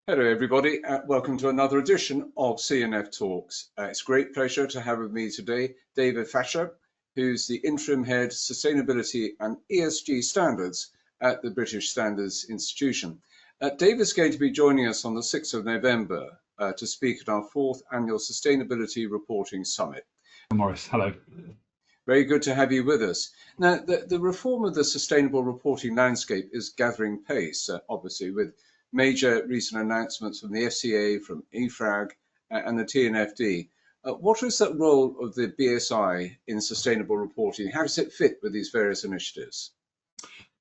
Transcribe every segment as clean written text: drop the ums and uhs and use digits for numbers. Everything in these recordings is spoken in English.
Hello, everybody. Welcome to another edition of CNF Talks. It's a great pleasure to have with me today David Fatscher, who's the Interim Head Sustainability and ESG Standards at the British Standards Institution. David's going to be joining us on the 6th of November to speak at our fourth annual Sustainability Reporting Summit. Morris, hello. Very good to have you with us. Now, the reform of the sustainable reporting landscape is gathering pace, obviously, with major recent announcements from the FCA, from EFRAG, and the TNFD. What is the role of the BSI in sustainable reporting? How does it fit with these various initiatives?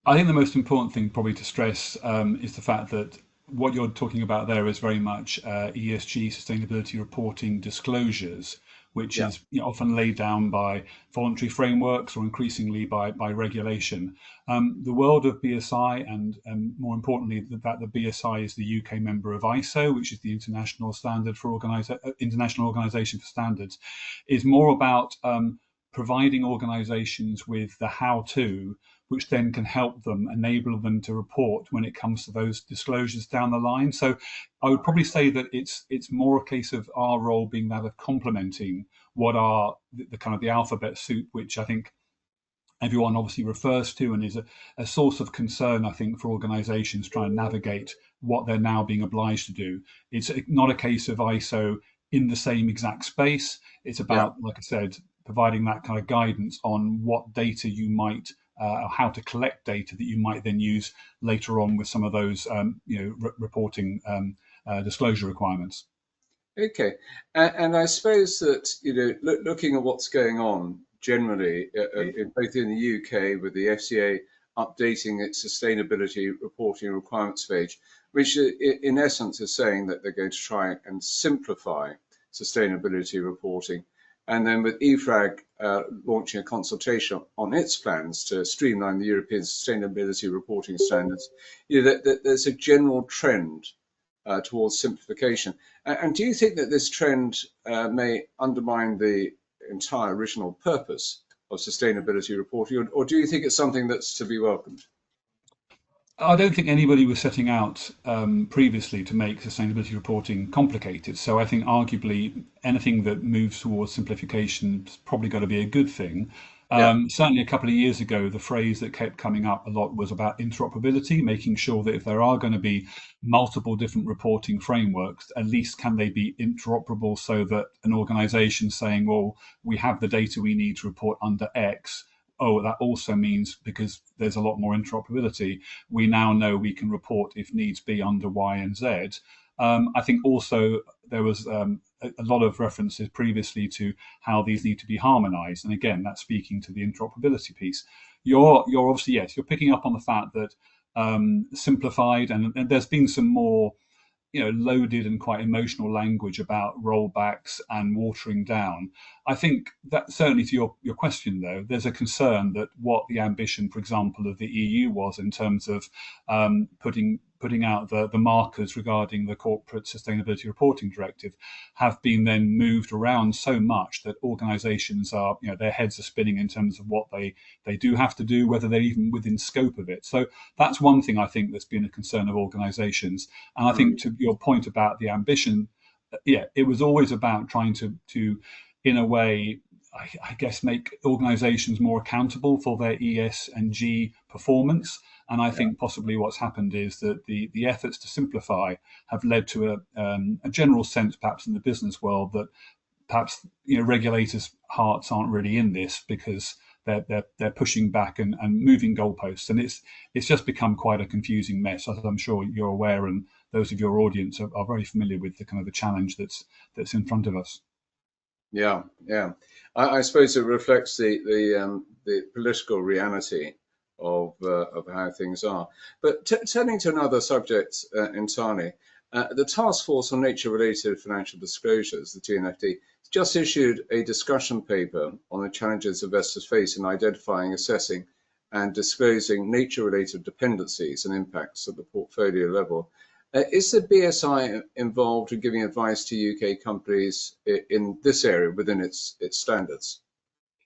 I think the most important thing probably to stress is the fact that what you're talking about there is very much ESG sustainability reporting disclosures, which Yeah. is often laid down by voluntary frameworks or increasingly by regulation. The world of BSI and more importantly, the fact that BSI is the UK member of ISO, which is the International Standard for International Organization for Standards, is more about providing organizations with the how-to, which then can help them, enable them to report when it comes to those disclosures down the line. So I would probably say that it's more a case of our role being that of complementing what are the kind of the alphabet soup, which I think everyone obviously refers to and is a source of concern, I think, for organizations trying to navigate what they're now being obliged to do. It's not a case of ISO in the same exact space. It's Yeah. about, like I said, providing that kind of guidance on what data you might or how to collect data that you might then use later on with some of those reporting disclosure requirements. Okay. And I suppose that, looking at what's going on generally, both in the UK with the FCA updating its sustainability reporting requirements page, which in essence is saying that they're going to try and simplify sustainability reporting. And then with EFRAG launching a consultation on its plans to streamline the European sustainability reporting standards, there's a general trend towards simplification. And do you think that this trend may undermine the entire original purpose of sustainability reporting, or do you think it's something that's to be welcomed? I don't think anybody was setting out previously to make sustainability reporting complicated. So I think arguably anything that moves towards simplification has probably got to be a good thing. Yeah. Certainly a couple of years ago, the phrase that kept coming up a lot was about interoperability, making sure that if there are going to be multiple different reporting frameworks, at least can they be interoperable so that an organization saying, well, we have the data we need to report under X. Oh, that also means because there's a lot more interoperability, we now know we can report if needs be under Y and Z. I think also there was a lot of references previously to how these need to be harmonized. And again, that's speaking to the interoperability piece. You're obviously, yes, you're picking up on the fact that simplified and there's been some more loaded and quite emotional language about rollbacks and watering down. I think that certainly to your question, though, there's a concern that what the ambition, for example, of the EU was in terms of putting out the markers regarding the corporate sustainability reporting directive have been then moved around so much that organizations are, their heads are spinning in terms of what they do have to do, whether they're even within scope of it. So that's one thing I think that's been a concern of organizations. And I think Mm. to your point about the ambition, yeah, it was always about trying to in a way, I guess, make organizations more accountable for their ES and G performance. And I Yeah. think possibly what's happened is that the efforts to simplify have led to a general sense, perhaps in the business world, that perhaps regulators' hearts aren't really in this because they're pushing back and moving goalposts, and it's just become quite a confusing mess, as I'm sure you're aware, and those of your audience are very familiar with the kind of the challenge that's in front of us. Yeah. Yeah. I suppose it reflects the political reality of how things are. But turning to another subject entirely, the Task Force on Nature-Related Financial Disclosures, the TNFD, just issued a discussion paper on the challenges investors face in identifying, assessing, and disclosing nature-related dependencies and impacts at the portfolio level. Is the BSI involved in giving advice to UK companies in this area within its standards?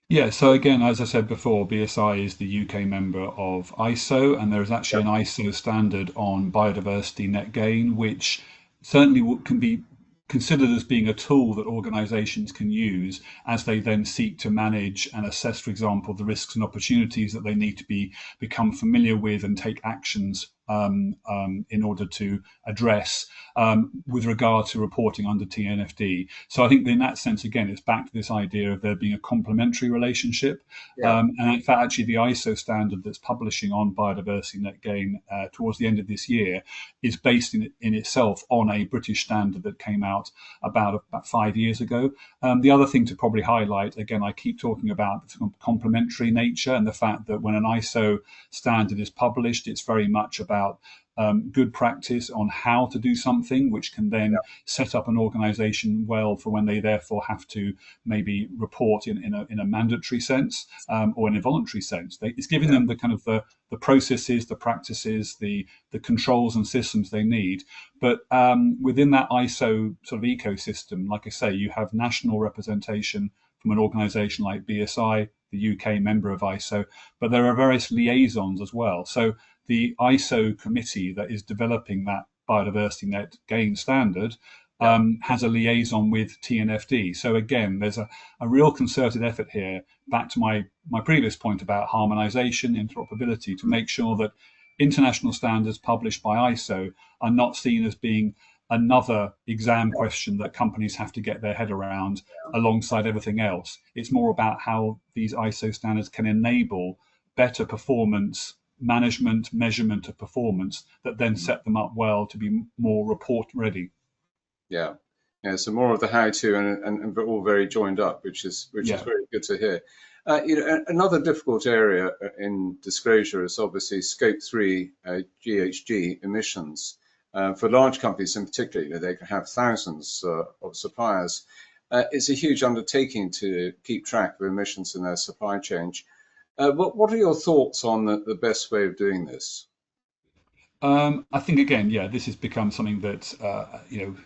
Yeah, so again, as I said before, BSI is the UK member of ISO, and there is actually Yep. an ISO standard on biodiversity net gain, which certainly can be considered as being a tool that organizations can use as they then seek to manage and assess, for example, the risks and opportunities that they need to become familiar with and take actions in order to address with regard to reporting under TNFD. So I think in that sense, again, it's back to this idea of there being a complementary relationship. Yeah. And in fact, actually, the ISO standard that's publishing on biodiversity net gain towards the end of this year is based in itself on a British standard that came out about 5 years ago. The other thing to probably highlight, again, I keep talking about the complementary nature and the fact that when an ISO standard is published, it's very much about good practice on how to do something, which can then set up an organization well for when they therefore have to maybe report in a mandatory sense or in a voluntary sense. It's giving them the kind of the processes, the practices, the controls and systems they need. But within that ISO sort of ecosystem, like I say, you have national representation from an organization like BSI, the UK member of ISO, but there are various liaisons as well. So the ISO committee that is developing that biodiversity net gain standard has a liaison with TNFD. So again, there's a real concerted effort here, back to my previous point about harmonization, interoperability, to make sure that international standards published by ISO are not seen as being another exam question that companies have to get their head around alongside everything else. It's more about how these ISO standards can enable better performance management, measurement of performance that then set them up well to be more report ready. Yeah. Yeah. So more of the how-to and all very joined up, which is very good to hear. Another difficult area in disclosure is obviously Scope 3 GHG emissions. For large companies in particular, they can have thousands of suppliers. It's a huge undertaking to keep track of emissions in their supply chain. What are your thoughts on the best way of doing this? I think again, this has become something that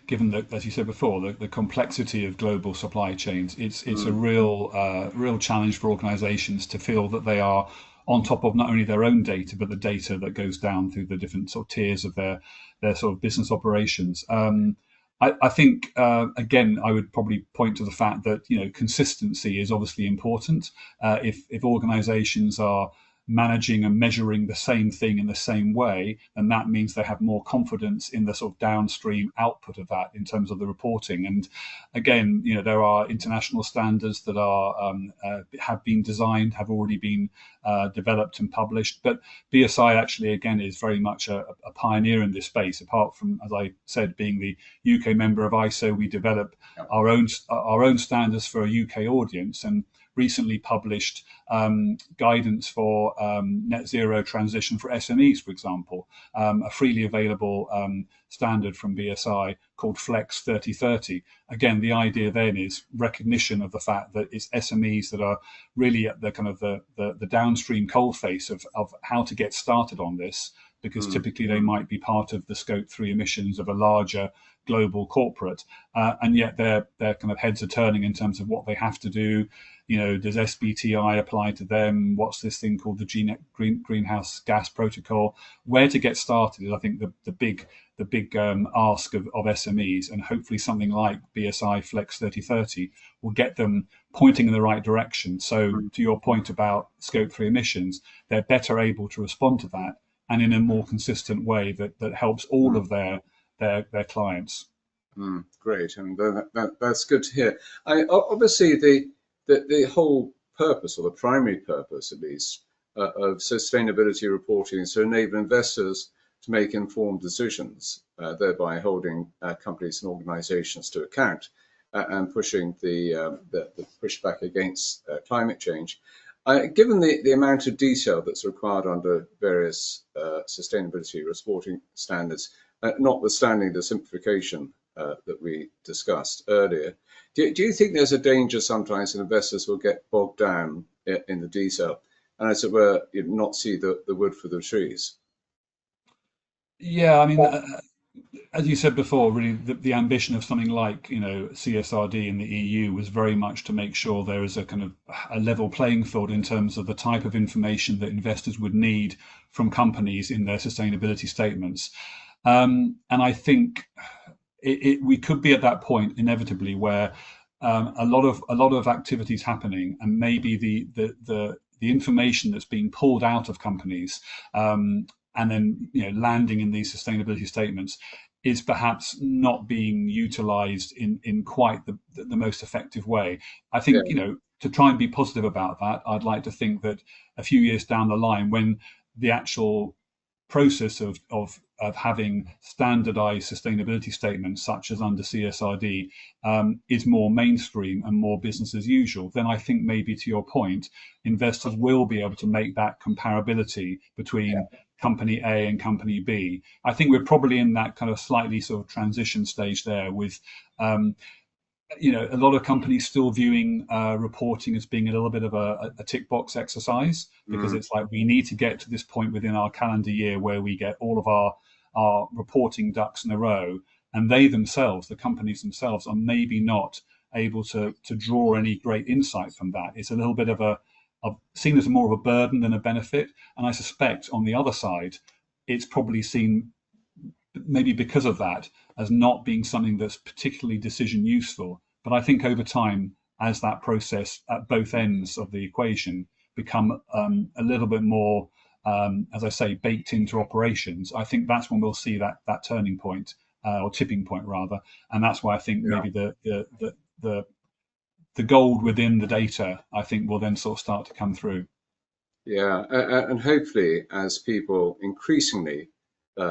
given that, as you said before, the complexity of global supply chains, it's a real challenge for organisations to feel that they are on top of not only their own data but the data that goes down through the different sort of tiers of their sort of business operations. I think again, I would probably point to the fact that consistency is obviously important. If organisations are managing and measuring the same thing in the same way, and that means they have more confidence in the sort of downstream output of that in terms of the reporting. And again, there are international standards that are have been designed, have already been developed and published. But BSI actually, again, is very much a pioneer in this space. Apart from, as I said, being the UK member of ISO, we develop our own standards for a UK audience, and recently published guidance for net zero transition for SMEs, for example, a freely available standard from BSI called Flex 3030. Again, the idea then is recognition of the fact that it's SMEs that are really at the kind of the downstream coalface of how to get started on this, because typically they might be part of the Scope 3 emissions of a larger global corporate, and yet their kind of heads are turning in terms of what they have to do. Does SBTI apply to them? What's this thing called the greenhouse gas protocol? Where to get started is, I think, the big ask of SMEs, and hopefully something like BSI Flex 3030 will get them pointing in the right direction. So to your point about Scope 3 emissions, they're better able to respond to that, and in a more consistent way that helps all of their clients. Great, and that's good to hear. Obviously, the whole purpose, or the primary purpose at least, of sustainability reporting is to enable investors to make informed decisions, thereby holding companies and organisations to account and pushing the pushback against climate change. Given the amount of detail that's required under various sustainability reporting standards, notwithstanding the simplification that we discussed earlier, do you think there's a danger sometimes that investors will get bogged down in the detail and, as it were, not see the wood for the trees? Yeah, I mean, as you said before, really the ambition of something like CSRD in the EU was very much to make sure there is a kind of a level playing field in terms of the type of information that investors would need from companies in their sustainability statements. And I think we could be at that point inevitably where a lot of activities happening, and maybe the information that's being pulled out of companies, and then landing in these sustainability statements, is perhaps not being utilized in quite the most effective way. I think, to try and be positive about that, I'd like to think that a few years down the line, when the actual process of having standardized sustainability statements, such as under CSRD, is more mainstream and more business as usual, then I think maybe, to your point, investors will be able to make that comparability between company A and company B. I think we're probably in that kind of slightly sort of transition stage there, with a lot of companies still viewing reporting as being a little bit of a tick box exercise, because it's like, we need to get to this point within our calendar year where we get all of our reporting ducks in a row, and they themselves, the companies themselves, are maybe not able to draw any great insight from that. It's a little bit of seen as more of a burden than a benefit, and I suspect on the other side, it's probably seen, maybe because of that, as not being something that's particularly decision useful. But I think over time, as that process at both ends of the equation become a little bit more, as I say, baked into operations, I think that's when we'll see that turning point, or tipping point rather. And that's why I think maybe the gold within the data, I think, will then sort of start to come through. Yeah, and hopefully, as people increasingly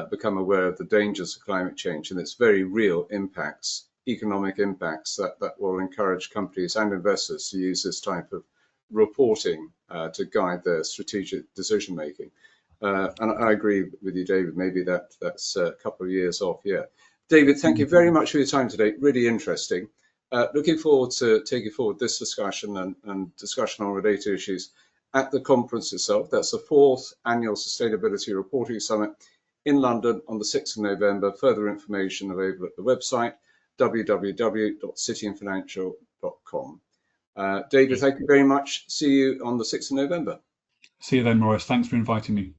become aware of the dangers of climate change and its very real impacts, economic impacts, that will encourage companies and investors to use this type of reporting to guide their strategic decision making. And I agree with you, David. Maybe that's a couple of years off yet. David, thank you very much for your time today. Really interesting. Looking forward to taking forward this discussion and discussion on related issues at the conference itself. That's the 4th Annual Sustainability Reporting Summit in London on the 6th of November. Further information available at the website, www.cityandfinancial.com. David, thank you very much. See you on the 6th of November. See you then, Maurice. Thanks for inviting me.